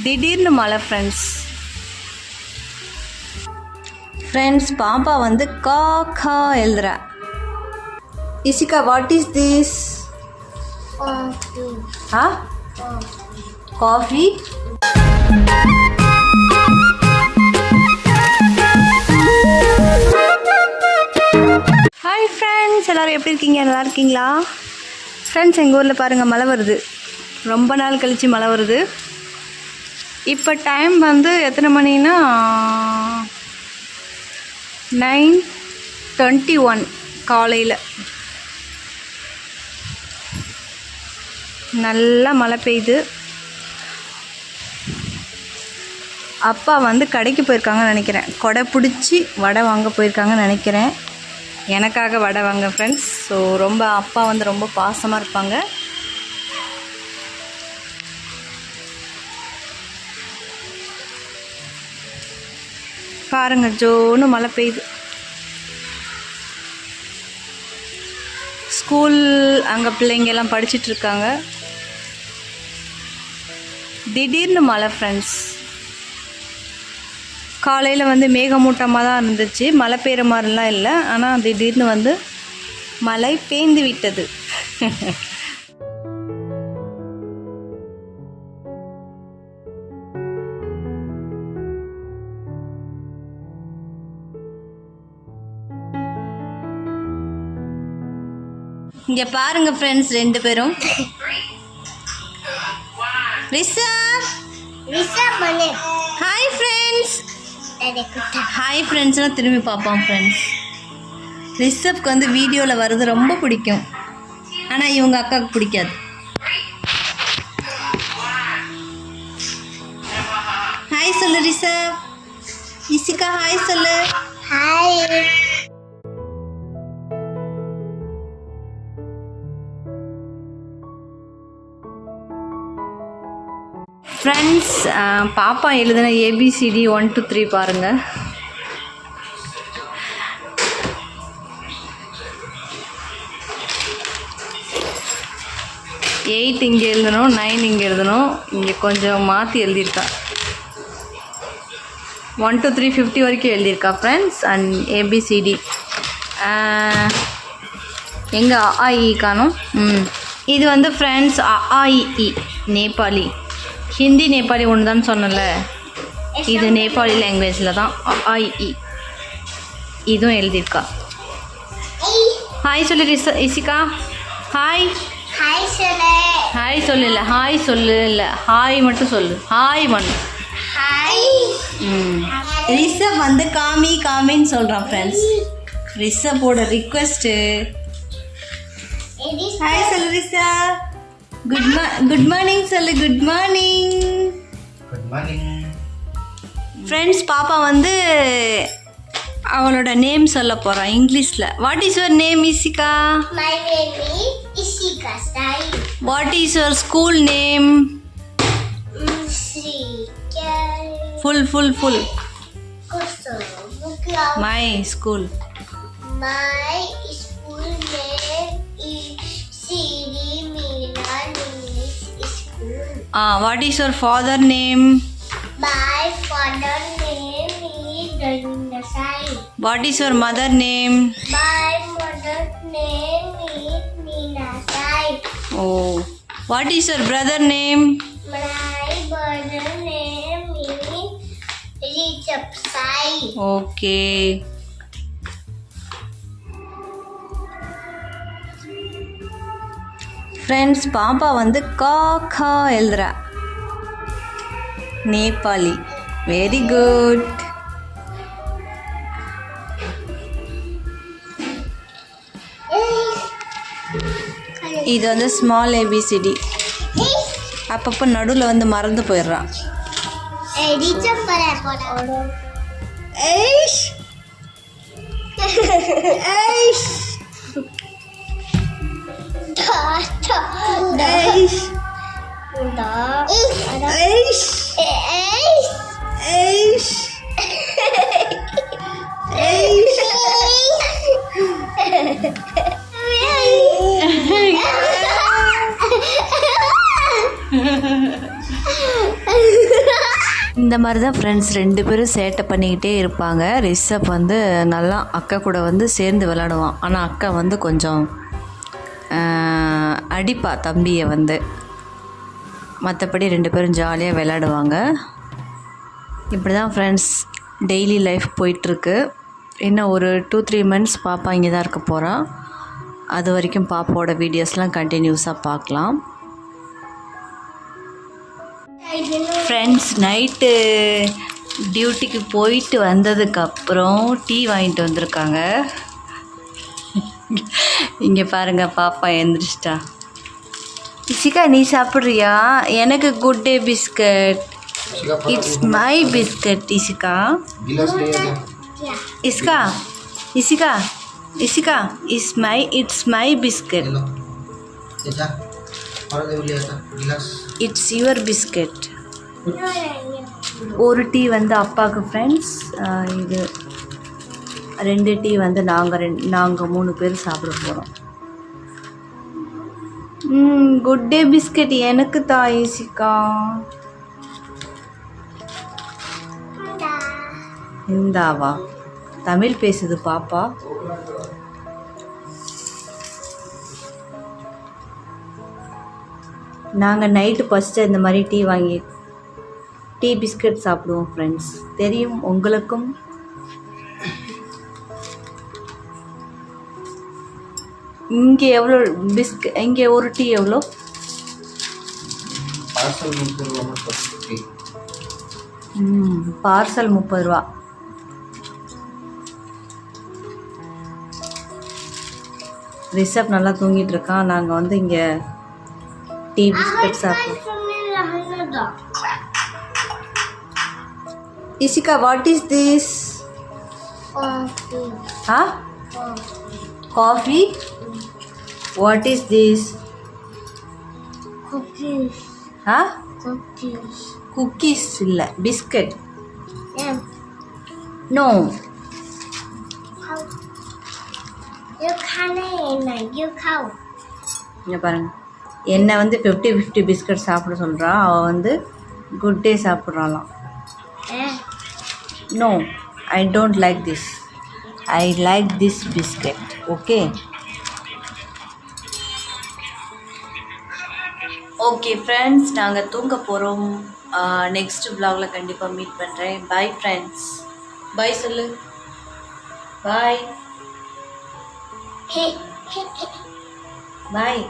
திடீர்னு மழை ஃப்ரெண்ட்ஸ் பாப்பா வந்து கா எழுதுறா. Ishika, what is this? Coffee. Hi friends, எல்லோரும் எப்படி இருக்கீங்க? நல்லா இருக்கீங்களா ஃப்ரெண்ட்ஸ்? எங்கள் ஊரில் பாருங்கள் மழை வருது. ரொம்ப நாள் கழித்து மழை வருது. இப்போ டைம் வந்து எத்தனை மணின்னா 9:21 காலையில். நல்லா மழை பெய்யுது. அப்பா வந்து கடைக்கு போயிருக்காங்கன்னு நினைக்கிறேன். கொடை பிடிச்சி வடை வாங்க போயிருக்காங்கன்னு நினைக்கிறேன். எனக்காக வடை வாங்க ஃப்ரெண்ட்ஸ். ஸோ ரொம்ப அப்பா வந்து ரொம்ப பாசமாக இருப்பாங்க. பாருங்க, ஜோன்னு மழை பெய்யுது. ஸ்கூல் அங்கே பிள்ளைங்கெல்லாம் படிச்சிட்ருக்காங்க. திடீர்னு மழை ஃப்ரெண்ட்ஸ். காலையில் வந்து மேகமூட்டமாக தான் இருந்துச்சு, மழை பெய்கிற மாதிரிலாம் இல்லை. ஆனால் திடீர்னு வந்து மழை பெய்ந்து விட்டது. இங்கே பாருங்க ஃப்ரெண்ட்ஸ், ரெண்டு பேரும் ஹாய் ஃப்ரெண்ட்ஸ். ஹாய் ஃப்ரெண்ட்ஸ்லாம் திரும்பி பார்ப்போம் ஃப்ரெண்ட்ஸ். ரிஷப்க்கு வந்து வீடியோவில் வர்றது ரொம்ப பிடிக்கும். ஆனால் இவங்க அக்காவுக்கு பிடிக்காது. ஹாய் சொல்லு ரிஷப். இசிகா ஹாய் சொல்லு. ஹாய் ஃப்ரெண்ட்ஸ், பாப்பா எழுதின ABCD 1 to 3 பாருங்கள். எயிட் இங்கே எழுதணும், 9 இங்கே எழுதணும். இங்கே கொஞ்சம் மாற்றி எழுதியிருக்கா. 1 to 3 50 வரைக்கும் எழுதியிருக்கா ஃப்ரெண்ட்ஸ். அண்ட் ABCD எங்கே AAI காணும். இது வந்து ஃப்ரெண்ட்ஸ் AAI நேபாளி. ஹிந்தி நேபாளி ஒன்று தான் சொன்னல, இது நேபாளி லாங்குவேஜில் தான் AAI. இதுவும் எழுதியிருக்கா. ஹாய் சொல்லு இசிகா. ஹாய் ஹாய் சொல்லு. ஹாய் சொல்லு. இல்லை ஹாய் சொல்லு, இல்லை ஹாய் மட்டும் சொல்லு. ஹாய் மண். ஹாய். ரிஷப் வந்து காமின்னு சொல்கிறான் ஃப்ரெண்ட்ஸ். ரிஷப்போட ரிக்வெஸ்ட்டு. ஹாய் சொல்லு ரிஷப். குட் மார்னிங் சொல்லு. Good morning friends. பாப்பா வந்து அவளோட நேம் சொல்ல போகிறான் இங்கிலீஷில். What is your name Ishika? My name is Ishika Sai. What is your school name? Sri full Kusumukla. My school. My school name is Sri Meena English School. What is your father name? My father name is Dhananda Sai. What is your mother name? My mother name is Meena Sai. Oh. What is your brother name? My brother name is Richard Sai. Okay. Friends, பாப்பா வந்து கா எழுதுறா. Nepali. Very good. இது வந்து small ABCD. அப்பப்போ நடுவில் வந்து மறந்து போயிடுறான். ஏஷ் ஏஷ் இந்த மாதிரி தான் ஃப்ரெண்ட்ஸ் 2 பேரும் சேட்டை பண்ணிக்கிட்டே இருப்பாங்க. ரிஷப் வந்து நல்லா அக்கா கூட வந்து சேர்ந்து விளாடுவான். ஆனால் அக்கா வந்து கொஞ்சம் அடிப்பா தம்பியை வந்து. மற்றபடி 2 பேரும் ஜாலியாக விளாடுவாங்க. இப்படி தான் ஃப்ரெண்ட்ஸ் டெய்லி லைஃப் போயிட்டுருக்கு. இன்னும் ஒரு 2-3 months பாப்பா இங்கே தான் இருக்க போகிறா. அது வரைக்கும் பாப்பாவோட வீடியோஸ்லாம் கண்டினியூஸாக பார்க்கலாம். ஃப்ரெண்ட்ஸ் நைட்டு டியூட்டிக்கு போயிட்டு வந்ததுக்கப்புறம் டீ வாங்கிட்டு வந்திருக்காங்க. இங்கே பாருங்கள் பாப்பா எழுந்திரிச்சிட்டா. இசிகா நீ சாப்பிட்றியா? எனக்கு Good Day biscuit. It's my biscuit Ishika. இஸ்கா Ishika Ishika it's my biscuit. It's your biscuit. ஒரு டீ வந்து அப்பாவுக்கு ஃப்ரெண்ட்ஸ். இது 2 டீ வந்து நாங்கள் 3 பேர் சாப்பிட போகிறோம். குட் டே பிஸ்கட் எனக்கு தான் ஈசிக்கா. இந்தாவா தமிழ் பேசுது பாப்பா. நாங்கள் நைட்டு ஃபஸ்ட்டு இந்த மாதிரி டீ பிஸ்கட் சாப்பிடுவோம் ஃப்ரெண்ட்ஸ். தெரியும் உங்களுக்கும். இங்கே எவ்வளோ இங்கே ஒரு டீ எவ்வளோ? பார்சல் 30 ரூபா. ரிஷப் நல்லா தூங்கிட்டு இருக்கான். நாங்கள் வந்து இங்கே டீ பிஸ்கட் சாப்பிடுவோம். Ishika what is this? Coffee. What is this? Cookies. Cookies. Cookies இல்ல biscuit. No. You can't. You can't. இங்க பாருங்க என்ன வந்து 50-50 பிஸ்கட் சாப்பிட சொல்கிறா. அவள் வந்து குட் டே சாப்பிட்றாளாம். No, I don't like this. I like this biscuit. Okay. Okay friends நாங்கள் தூங்க போகிறோம். நெக்ஸ்ட் vlogல கண்டிப்பாக மீட் பண்ணுறேன். Bye friends. பாய் சொல்லு. பாய் பாய்.